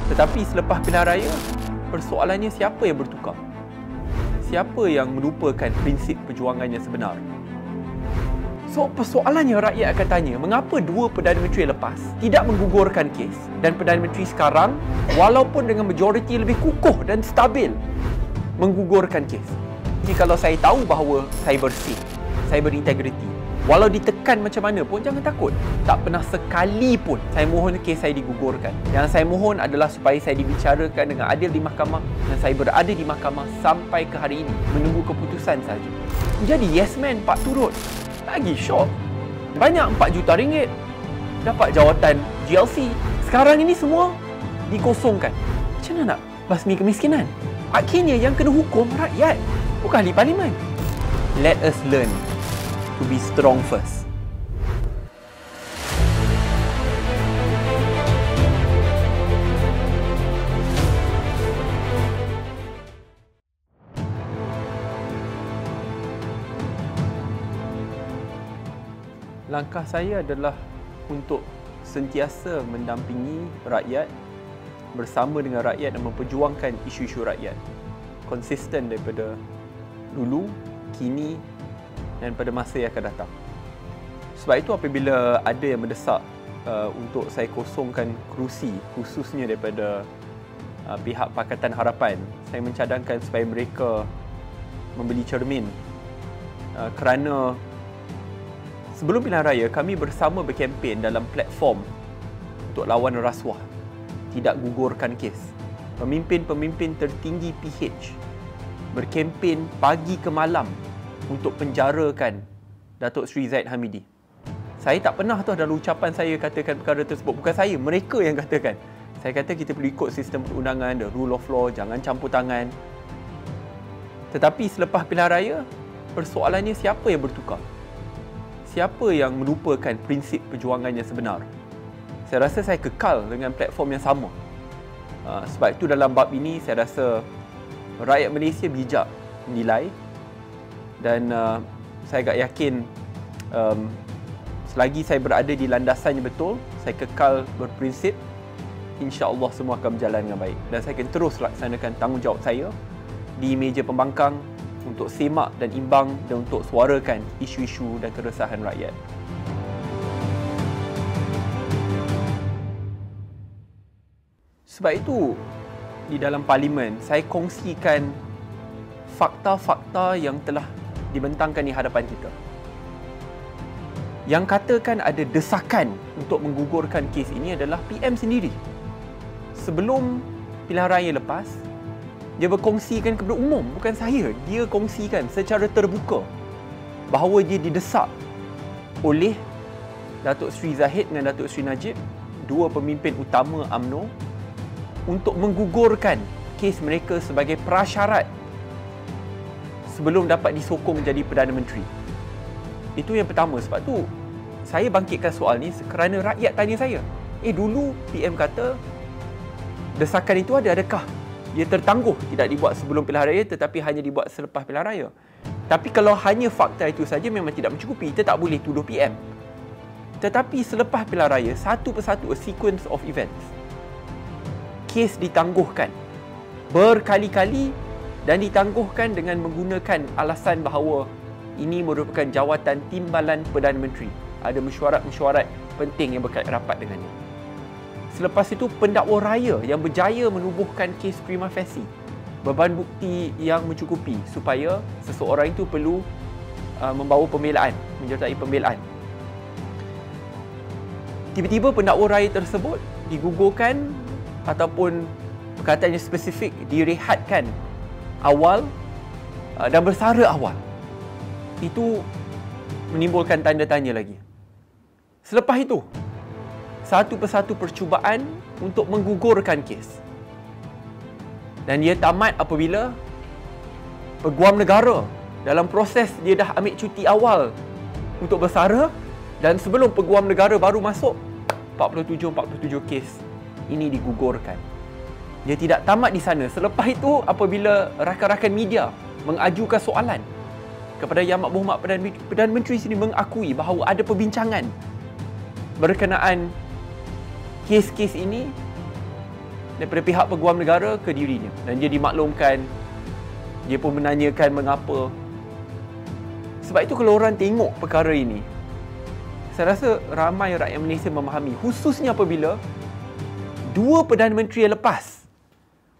Tetapi selepas pilihan raya, persoalannya siapa yang bertukar? Siapa yang melupakan prinsip perjuangan yang sebenar? So, persoalannya rakyat akan tanya, mengapa dua Perdana Menteri lepas tidak menggugurkan kes dan Perdana Menteri sekarang, walaupun dengan majoriti lebih kukuh dan stabil, menggugurkan kes? Jadi kalau saya tahu bahawa saya bersih, saya berintegriti, walau ditekan macam mana pun, jangan takut. Tak pernah sekali pun saya mohon kes saya digugurkan. Yang saya mohon adalah supaya saya dibicarakan dengan adil di mahkamah dan saya berada di mahkamah sampai ke hari ini, menunggu keputusan saja. Jadi yes man, Pak Turut lagi syok. Banyak 4 juta ringgit dapat jawatan GLC. Sekarang ini semua dikosongkan. Macam mana nak basmi kemiskinan? Akhirnya yang kena hukum rakyat, bukan ahli parlimen. Let us learn to be strong first. Langkah saya adalah untuk sentiasa mendampingi rakyat, bersama dengan rakyat dan memperjuangkan isu-isu rakyat. Konsisten daripada dulu, kini dan pada masa yang akan datang. Sebab itu apabila ada yang mendesak untuk saya kosongkan kerusi, khususnya daripada pihak Pakatan Harapan, saya mencadangkan supaya mereka membeli cermin kerana sebelum pilihan raya, kami bersama berkempen dalam platform untuk lawan rasuah, tidak gugurkan kes. Pemimpin-pemimpin tertinggi PH berkempen pagi ke malam untuk penjarakan Datuk Seri Zahid Hamidi. Saya tak pernah tahu dalam ucapan saya katakan perkara tersebut. Bukan saya, mereka yang katakan. Saya kata kita perlu ikut sistem perundangan, the rule of law, jangan campur tangan. Tetapi selepas pilihan raya, persoalannya siapa yang bertukar? Siapa yang melupakan prinsip perjuangan yang sebenar? Saya rasa saya kekal dengan platform yang sama. Sebab itu dalam bab ini saya rasa rakyat Malaysia bijak menilai dan saya agak yakin selagi saya berada di landasan yang betul, saya kekal berprinsip, insya-Allah semua akan berjalan dengan baik dan saya akan terus laksanakan tanggungjawab saya di meja pembangkang untuk semak dan imbang dan untuk suarakan isu-isu dan keresahan rakyat. Sebab itu, di dalam parlimen, saya kongsikan fakta-fakta yang telah dibentangkan di hadapan kita. Yang katakan ada desakan untuk menggugurkan kes ini adalah PM sendiri. Sebelum pilihan raya lepas, dia berkongsikan kepada umum, bukan saya. Dia kongsikan secara terbuka bahawa dia didesak oleh Datuk Seri Zahid dengan Datuk Seri Najib, dua pemimpin utama UMNO, untuk menggugurkan kes mereka sebagai prasyarat sebelum dapat disokong menjadi Perdana Menteri. Itu yang pertama. Sebab tu saya bangkitkan soal ni kerana rakyat tanya saya, dulu PM kata desakan itu adakah dia tertangguh tidak dibuat sebelum pilihan raya tetapi hanya dibuat selepas pilihan raya? Tapi kalau hanya fakta itu saja memang tidak mencukupi. Kita tak boleh tuduh PM. Tetapi selepas pilihan raya, satu persatu, a sequence of events, kes ditangguhkan berkali-kali dan ditangguhkan dengan menggunakan alasan bahawa ini merupakan jawatan timbalan Perdana Menteri. Ada mesyuarat-mesyuarat penting yang berkait rapat dengannya. Selepas itu, pendakwa raya yang berjaya menubuhkan kes prima facie, beban bukti yang mencukupi supaya seseorang itu perlu membawa pembelaan, menyertai pembelaan. Tiba-tiba pendakwa raya tersebut digugurkan ataupun perkataan yang spesifik direhatkan awal dan bersara awal. Itu menimbulkan tanda tanya lagi. Selepas itu, satu persatu percubaan untuk menggugurkan kes. Dan dia tamat apabila Peguam Negara dalam proses dia dah ambil cuti awal untuk bersara dan sebelum Peguam Negara baru masuk, 47 kes ini digugurkan. Dia tidak tamat di sana. Selepas itu, apabila rakan-rakan media mengajukan soalan kepada Yang Amat Berhormat Perdana Menteri sini mengakui bahawa ada perbincangan berkenaan kes-kes ini, daripada pihak peguam negara ke dirinya. Dan dia dimaklumkan, dia pun menanyakan mengapa. Sebab itu kalau orang tengok perkara ini, saya rasa ramai rakyat Malaysia memahami, khususnya apabila dua Perdana Menteri yang lepas,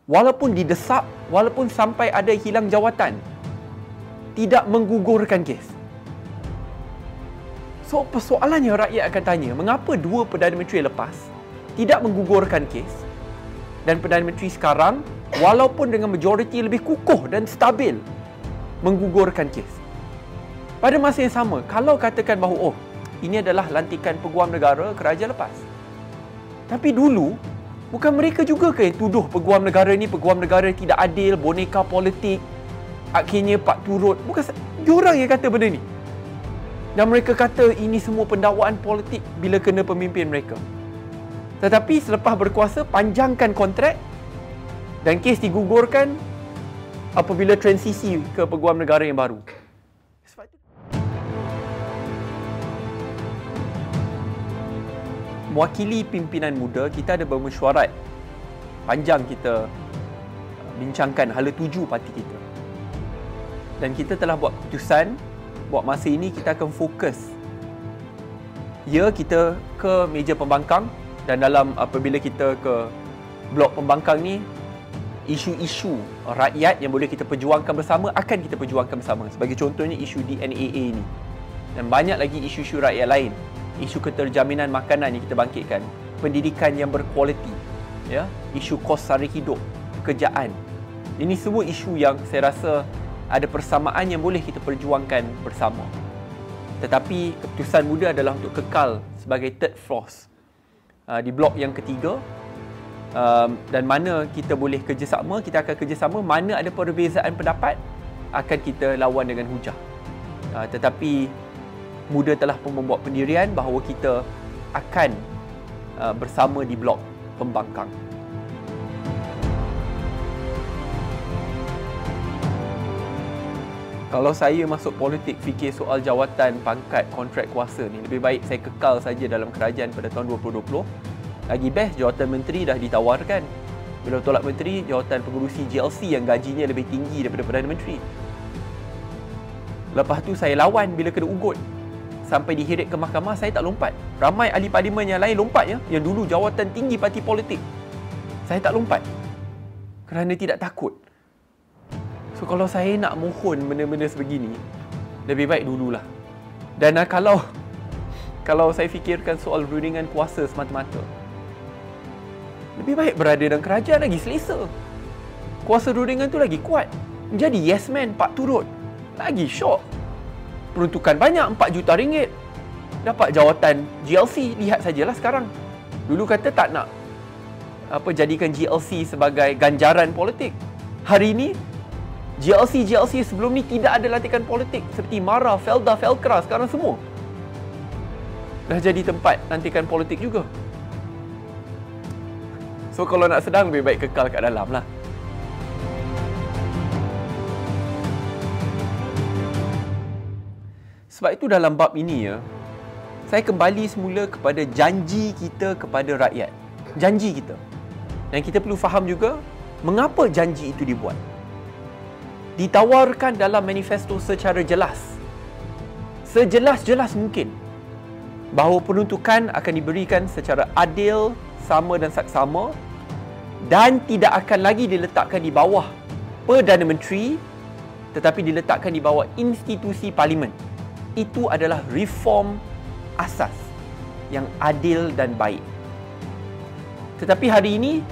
walaupun didesak, walaupun sampai ada hilang jawatan, tidak menggugurkan kes. So, persoalannya rakyat akan tanya, mengapa dua Perdana Menteri yang lepas tidak menggugurkan kes dan Perdana Menteri sekarang, walaupun dengan majoriti lebih kukuh dan stabil, menggugurkan kes. Pada masa yang sama, kalau katakan bahawa, ini adalah lantikan peguam negara kerajaan lepas. Tapi dulu, bukan mereka juga ke yang tuduh peguam negara ni peguam negara tidak adil, boneka politik, akhirnya Pak Turut. Bukan diorang yang kata benda ni. Dan mereka kata ini semua pendakwaan politik bila kena pemimpin mereka. Tetapi selepas berkuasa, panjangkan kontrak dan kes digugurkan apabila transisi ke peguam negara yang baru. Sebab itu, mewakili pimpinan muda, kita ada bermesyuarat. Panjang kita bincangkan hala tuju parti kita. Dan kita telah buat keputusan, buat masa ini kita akan fokus. Ya, kita ke meja pembangkang, dan dalam apabila kita ke blok pembangkang ni, isu-isu rakyat yang boleh kita perjuangkan bersama akan kita perjuangkan bersama. Sebagai contohnya isu DNAA ni. Dan banyak lagi isu-isu rakyat lain. Isu keterjaminan makanan yang kita bangkitkan, pendidikan yang berkualiti, ya, isu kos sara hidup, pekerjaan. Ini semua isu yang saya rasa ada persamaan yang boleh kita perjuangkan bersama. Tetapi keputusan muda adalah untuk kekal sebagai third force di blok yang ketiga, dan mana kita boleh kerjasama, kita akan kerjasama. Mana ada perbezaan pendapat, akan kita lawan dengan hujah. Tetapi muda telah pun membuat pendirian bahawa kita akan bersama di blok pembangkang. Kalau saya masuk politik fikir soal jawatan, pangkat, kontrak kuasa ni, lebih baik saya kekal saja dalam kerajaan pada tahun 2020. Lagi best jawatan menteri dah ditawarkan. Bila tolak menteri, jawatan pengurusi GLC yang gajinya lebih tinggi daripada Perdana Menteri. Lepas tu saya lawan bila kena ugut. Sampai diheret ke mahkamah, saya tak lompat. Ramai ahli parlimen yang lain lompat, ya, yang dulu jawatan tinggi parti politik. Saya tak lompat kerana tidak takut. So, kalau saya nak mohon benda-benda sebegini, lebih baik dululah. Dan kalau saya fikirkan soal rundingan kuasa semata-mata, lebih baik berada dalam kerajaan lagi selesa. Kuasa rundingan tu lagi kuat. Jadi yes man, Pak Turut, lagi syok. Peruntukan banyak, 4 juta ringgit. Dapat jawatan GLC, lihat sajalah sekarang. Dulu kata tak nak jadikan GLC sebagai ganjaran politik. Hari ini GLC sebelum ni tidak ada lantikan politik seperti Mara, Felda, Felkra, sekarang semua dah jadi tempat lantikan politik juga. So kalau nak sedang, lebih baik kekal kat dalam lah. Sebab itu dalam bab ini, ya, saya kembali semula kepada janji kita kepada rakyat. Janji kita. Dan kita perlu faham juga mengapa janji itu dibuat. Ditawarkan dalam manifesto secara jelas, sejelas-jelas mungkin, bahawa peruntukan akan diberikan secara adil, sama dan saksama, dan tidak akan lagi diletakkan di bawah Perdana Menteri, tetapi diletakkan di bawah institusi parlimen. Itu adalah reform asas yang adil dan baik. Tetapi hari ini,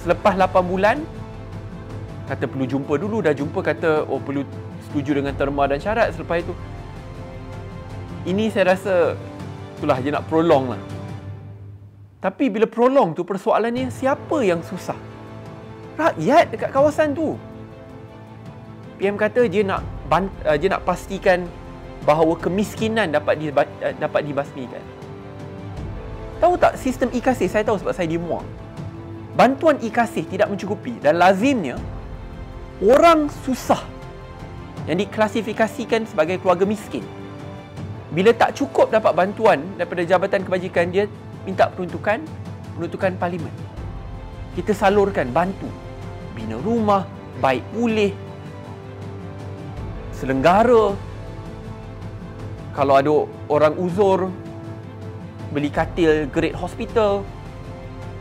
selepas 8 bulan, kata perlu jumpa dulu, dah jumpa kata perlu setuju dengan terma dan syarat. Selepas itu, ini saya rasa itulah je nak prolong lah. Tapi bila prolong tu, persoalannya siapa yang susah? Rakyat dekat kawasan tu. PM kata dia nak pastikan bahawa kemiskinan dapat dibasmikan. Tahu tak sistem e-kasih? Saya tahu sebab saya di MUA. Bantuan e-kasih tidak mencukupi dan lazimnya orang susah yang diklasifikasikan sebagai keluarga miskin, bila tak cukup dapat bantuan daripada Jabatan Kebajikan, dia minta peruntukan parlimen. Kita salurkan, bantu. Bina rumah, baik pulih, selenggara. Kalau ada orang uzur, beli katil grade hospital,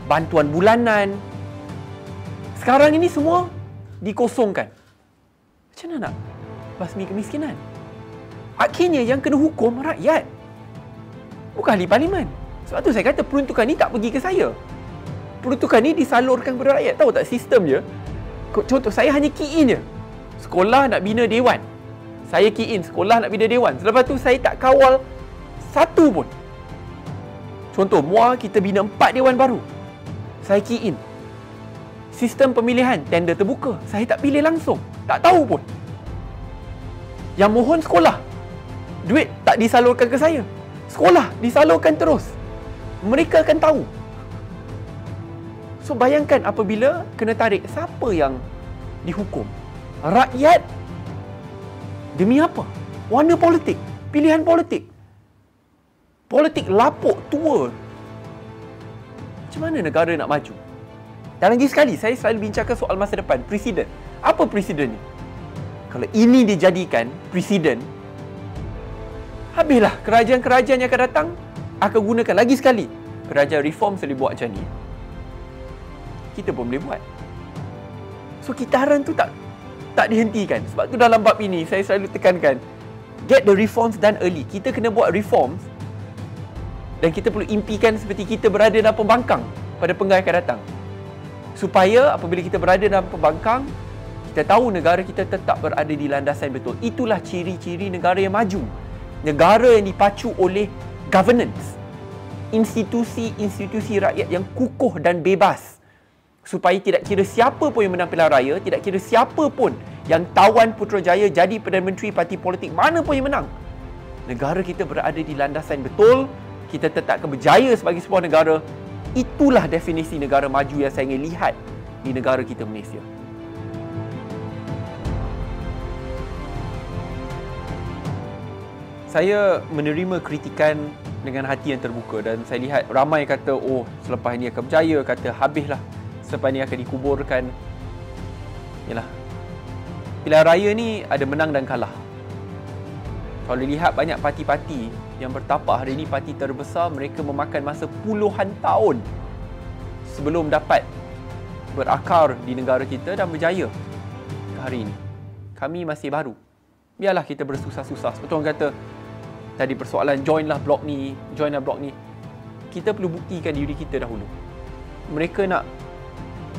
bantuan bulanan. Sekarang ini semua dikosongkan. Macam mana nak basmi kemiskinan? Akhirnya yang kena hukum rakyat, bukan ahli parlimen. Sebab tu saya kata peruntukan ni tak pergi ke saya. Peruntukan ni disalurkan kepada rakyat. Tahu tak sistem dia? Contoh, saya hanya key in je. Sekolah nak bina dewan, saya key in sekolah nak bina dewan. Selepas tu saya tak kawal satu pun. Contoh, MUA kita bina 4 dewan baru, saya key in. Sistem pemilihan, tender terbuka, saya tak pilih langsung, tak tahu pun. Yang mohon sekolah, duit tak disalurkan ke saya, sekolah disalurkan terus. Mereka akan tahu. So bayangkan apabila kena tarik, siapa yang dihukum? Rakyat. Demi apa? Warna politik, pilihan politik. Politik lapuk, tua. Macam mana negara nak maju? Dan lagi sekali, saya selalu bincangkan soal masa depan, presiden. Apa presiden ni? Kalau ini dijadikan presiden, habislah kerajaan-kerajaan yang akan datang akan gunakan lagi sekali. Kerajaan reform boleh buat macam ni, kita pun boleh buat. So kitaran tu tak dihentikan. Sebab tu dalam bab ini saya selalu tekankan, get the reforms done early. Kita kena buat reforms dan kita perlu impikan seperti kita berada dalam pembangkang pada penggal akan datang. Supaya apabila kita berada dalam pembangkang, kita tahu negara kita tetap berada di landasan betul. Itulah ciri-ciri negara yang maju. Negara yang dipacu oleh governance. Institusi-institusi rakyat yang kukuh dan bebas. Supaya tidak kira siapa pun yang menang pilihan raya, tidak kira siapa pun yang tawan Putrajaya jadi Perdana Menteri parti politik mana pun yang menang, negara kita berada di landasan betul. Kita tetap akan berjaya sebagai sebuah negara. Itulah definisi negara maju yang saya ingin lihat di negara kita, Malaysia. Saya menerima kritikan dengan hati yang terbuka dan saya lihat ramai kata, oh selepas ini akan berjaya, kata habislah, selepas ini akan dikuburkan. Yalah, pilihan raya ni ada menang dan kalah. Kalau lihat banyak parti-parti yang bertapak hari ini, parti terbesar, mereka memakan masa puluhan tahun sebelum dapat berakar di negara kita dan berjaya hari ini. Kami masih baru. Biarlah kita bersusah-susah. Seperti orang kata tadi, persoalan joinlah blok ni, joinlah blok ni. Kita perlu buktikan diri kita dahulu. Mereka nak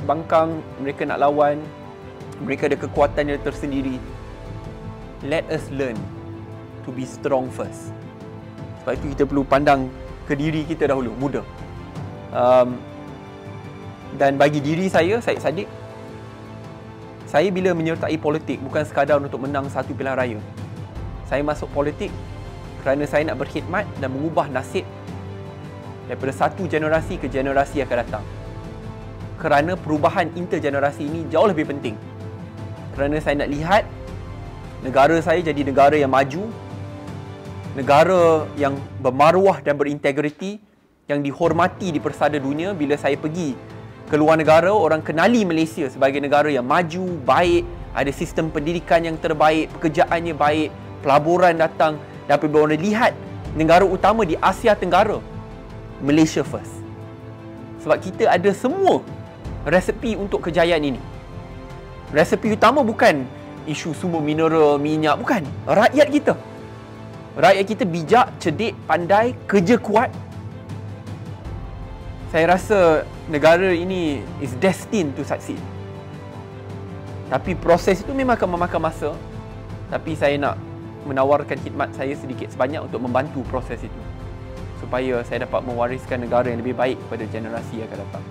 bangkang, mereka nak lawan, mereka ada kekuatan yang tersendiri. Let us learn to be strong first. Sebab itu kita perlu pandang ke diri kita dahulu, muda. Dan bagi diri saya, Syed Saddiq, saya bila menyertai politik bukan sekadar untuk menang satu pilihan raya. Saya masuk politik kerana saya nak berkhidmat dan mengubah nasib daripada satu generasi ke generasi yang akan datang. Kerana perubahan intergenerasi ini jauh lebih penting. Kerana saya nak lihat negara saya jadi negara yang maju, negara yang bermaruah dan berintegriti, yang dihormati di persada dunia. Bila saya pergi ke luar negara, orang kenali Malaysia sebagai negara yang maju, baik, ada sistem pendidikan yang terbaik, pekerjaannya baik, pelaburan datang. Dan apabila orang lihat negara utama di Asia Tenggara, Malaysia first. Sebab kita ada semua resepi untuk kejayaan ini. Resepi utama bukan isu sumber mineral, minyak, bukan. Rakyat kita. Rakyat kita bijak, cerdik, pandai, kerja kuat. Saya rasa negara ini is destined to succeed. Tapi proses itu memang akan memakan masa. Tapi saya nak menawarkan khidmat saya sedikit sebanyak untuk membantu proses itu, supaya saya dapat mewariskan negara yang lebih baik pada generasi yang akan datang.